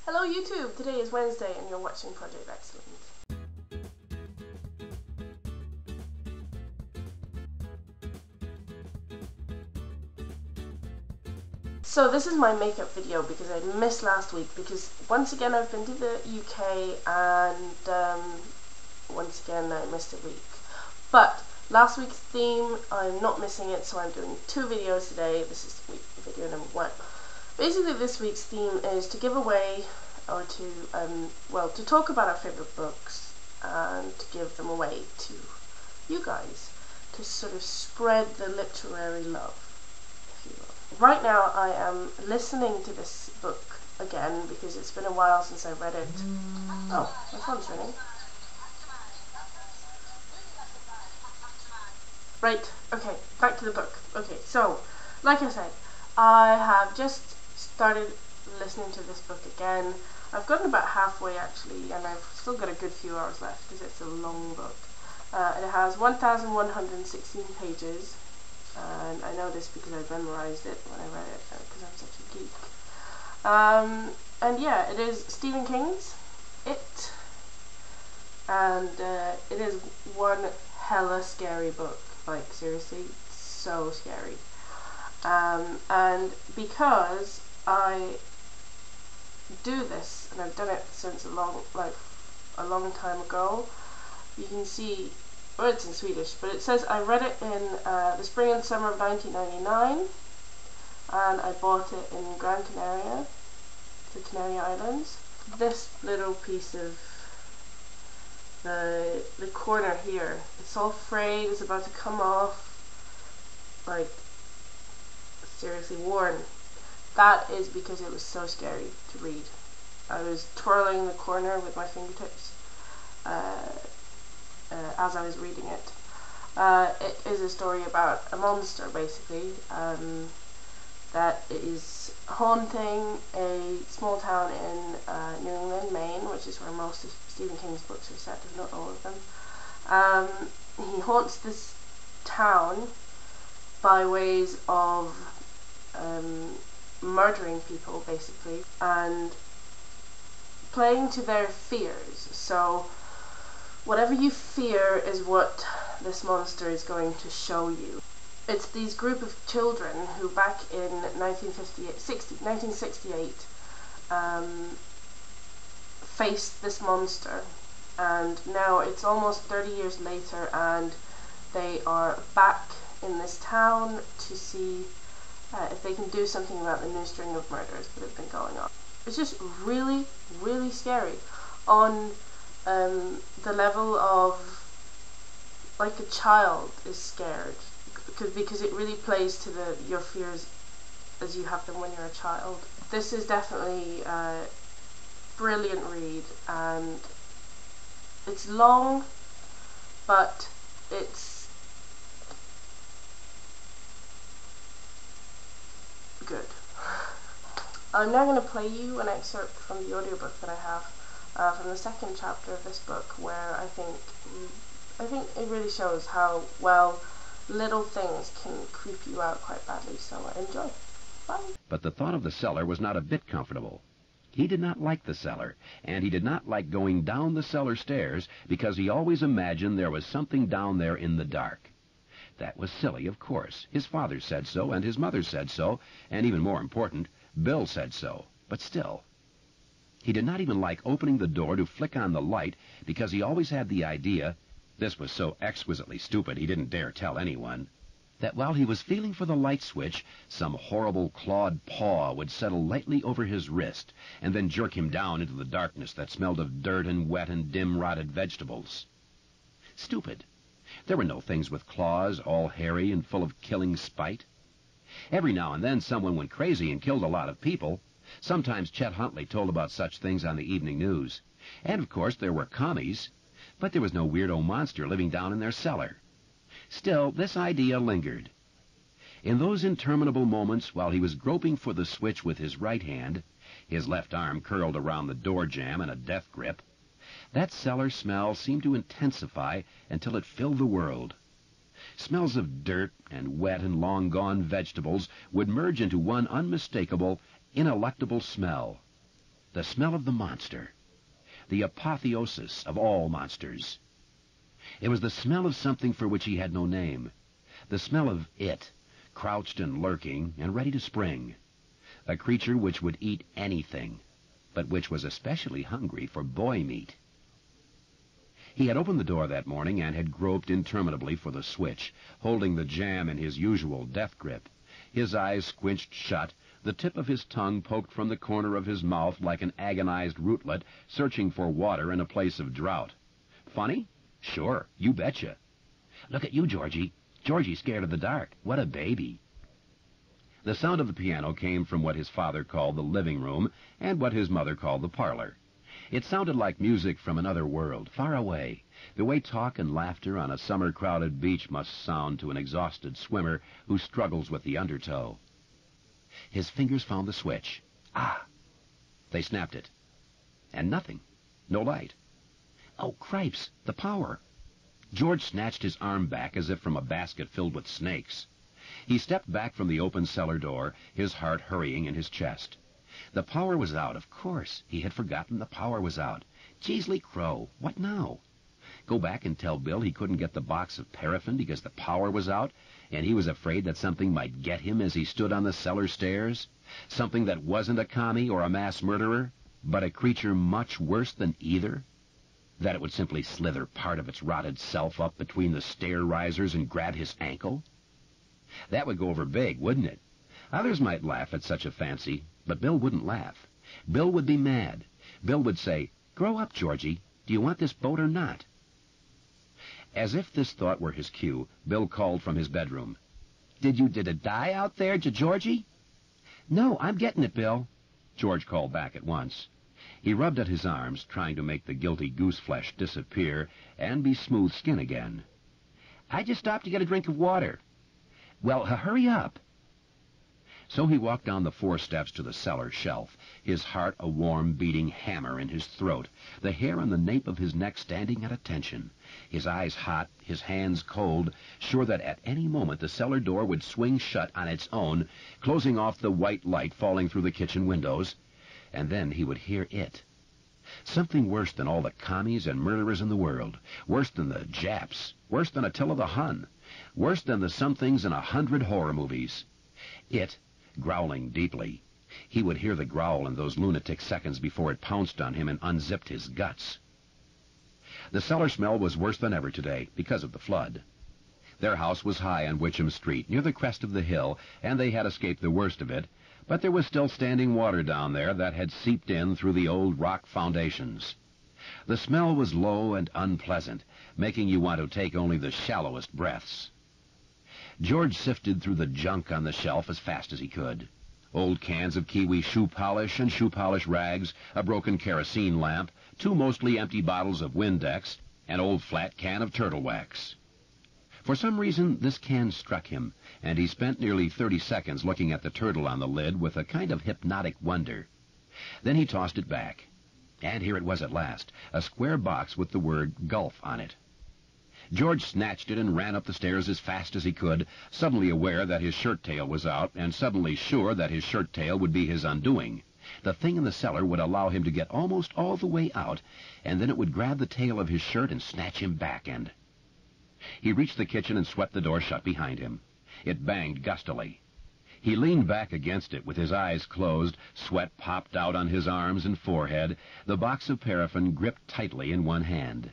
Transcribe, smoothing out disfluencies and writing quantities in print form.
Hello YouTube! Today is Wednesday and you're watching Project Excellent. So this is my makeup video because I missed last week because once again I've been to the UK and once again I missed a week. But last week's theme, I'm not missing it, so I'm doing 2 videos today. This is video number 1. Basically this week's theme is to give away or to talk about our favourite books and to give them away to you guys, to sort of spread the literary love, if you will. Right now I am listening to this book again because it's been a while since I read it. Oh, my phone's ringing. Right, okay, back to the book. Okay, so, like I said, I have just started listening to this book again. I've gotten about halfway actually, and I've still got a good few hours left because it's a long book. It has 1,116 pages, and I know this because I memorized it when I read it because I'm such a geek. And yeah, it is Stephen King's It, and it is one hella scary book. Like seriously, so scary. And because I do this, and I've done it since a long time ago, you can see, well, it's in Swedish, but it says I read it in the spring and summer of 1999, and I bought it in Gran Canaria, the Canary Islands. This little piece of the corner here, it's all frayed, it's about to come off, like seriously worn. That is because it was so scary to read. I was twirling the corner with my fingertips as I was reading it. It is a story about a monster, basically, that is haunting a small town in New England, Maine, which is where most of Stephen King's books are set, if not all of them. He haunts this town by ways of murdering people, basically, and playing to their fears. So whatever you fear is what this monster is going to show you. It's these group of children who back in 1968 faced this monster, and now it's almost 30 years later and they are back in this town to see if they can do something about the new string of murders that have been going on. It's just really, really scary on the level of like a child is scared, because it really plays to your fears as you have them when you're a child. This is definitely a brilliant read, and it's long, but it's good. I'm now going to play you an excerpt from the audiobook that I have from the second chapter of this book, where I think it really shows how well little things can creep you out quite badly. So enjoy. Bye. But the thought of the cellar was not a bit comfortable. He did not like the cellar, and he did not like going down the cellar stairs because he always imagined there was something down there in the dark. That was silly, of course. His father said so, and his mother said so, and even more important, Bill said so. But still, he did not even like opening the door to flick on the light because he always had the idea, this was so exquisitely stupid he didn't dare tell anyone, that while he was feeling for the light switch, some horrible clawed paw would settle lightly over his wrist and then jerk him down into the darkness that smelled of dirt and wet and dim rotted vegetables. Stupid. There were no things with claws, all hairy and full of killing spite. Every now and then someone went crazy and killed a lot of people. Sometimes Chet Huntley told about such things on the evening news. And of course there were commies, but there was no weirdo monster living down in their cellar. Still, this idea lingered. In those interminable moments while he was groping for the switch with his right hand, his left arm curled around the door jamb in a death grip, that cellar smell seemed to intensify until it filled the world. Smells of dirt and wet and long-gone vegetables would merge into one unmistakable, ineluctable smell. the smell of the monster, the apotheosis of all monsters. It was the smell of something for which he had no name, the smell of it, crouched and lurking and ready to spring, a creature which would eat anything, but which was especially hungry for boy meat. He had opened the door that morning and had groped interminably for the switch, holding the jam in his usual death grip, his eyes squinched shut, the tip of his tongue poked from the corner of his mouth like an agonized rootlet searching for water in a place of drought. Funny? Sure, you betcha. Look at you, Georgie. Georgie's scared of the dark. What a baby. The sound of the piano came from what his father called the living room and what his mother called the parlor. It sounded like music from another world, far away, the way talk and laughter on a summer-crowded beach must sound to an exhausted swimmer who struggles with the undertow. His fingers found the switch. Ah! They snapped it. And nothing. No light. Oh, cripes! The power! George snatched his arm back as if from a basket filled with snakes. He stepped back from the open cellar door, his heart hurrying in his chest. The power was out, of course. He had forgotten the power was out. Jeezly crow, what now? Go back and tell Bill he couldn't get the box of paraffin because the power was out, and he was afraid that something might get him as he stood on the cellar stairs? Something that wasn't a commie or a mass murderer, but a creature much worse than either? That it would simply slither part of its rotted self up between the stair risers and grab his ankle? That would go over big, wouldn't it? Others might laugh at such a fancy, but Bill wouldn't laugh. Bill would be mad. Bill would say, "Grow up, Georgie. Do you want this boat or not?" As if this thought were his cue, Bill called from his bedroom. Did it die out there, Georgie?" "No, I'm getting it, Bill," George called back at once. He rubbed at his arms, trying to make the guilty goose flesh disappear and be smooth skin again. "I just stopped to get a drink of water." "Well, hurry up." So he walked down the 4 steps to the cellar shelf, his heart a warm, beating hammer in his throat, the hair on the nape of his neck standing at attention, his eyes hot, his hands cold, sure that at any moment the cellar door would swing shut on its own, closing off the white light falling through the kitchen windows, and then he would hear it. Something worse than all the commies and murderers in the world, worse than the Japs, worse than Attila the Hun, worse than the somethings in 100 horror movies. It, growling deeply. He would hear the growl in those lunatic seconds before it pounced on him and unzipped his guts. The cellar smell was worse than ever today, because of the flood. Their house was high on Witcham Street, near the crest of the hill, and they had escaped the worst of it, but there was still standing water down there that had seeped in through the old rock foundations. The smell was low and unpleasant, making you want to take only the shallowest breaths. George sifted through the junk on the shelf as fast as he could. Old cans of kiwi shoe polish and shoe polish rags, a broken kerosene lamp, 2 mostly empty bottles of Windex, an old flat can of turtle wax. For some reason, this can struck him, and he spent nearly 30 seconds looking at the turtle on the lid with a kind of hypnotic wonder. Then he tossed it back. And here it was at last, a square box with the word Gulf on it. George snatched it and ran up the stairs as fast as he could, suddenly aware that his shirt-tail was out, and suddenly sure that his shirt-tail would be his undoing. The thing in the cellar would allow him to get almost all the way out, and then it would grab the tail of his shirt and snatch him back, and... He reached the kitchen and swept the door shut behind him. It banged gustily. He leaned back against it with his eyes closed, sweat popped out on his arms and forehead, the box of paraffin gripped tightly in one hand.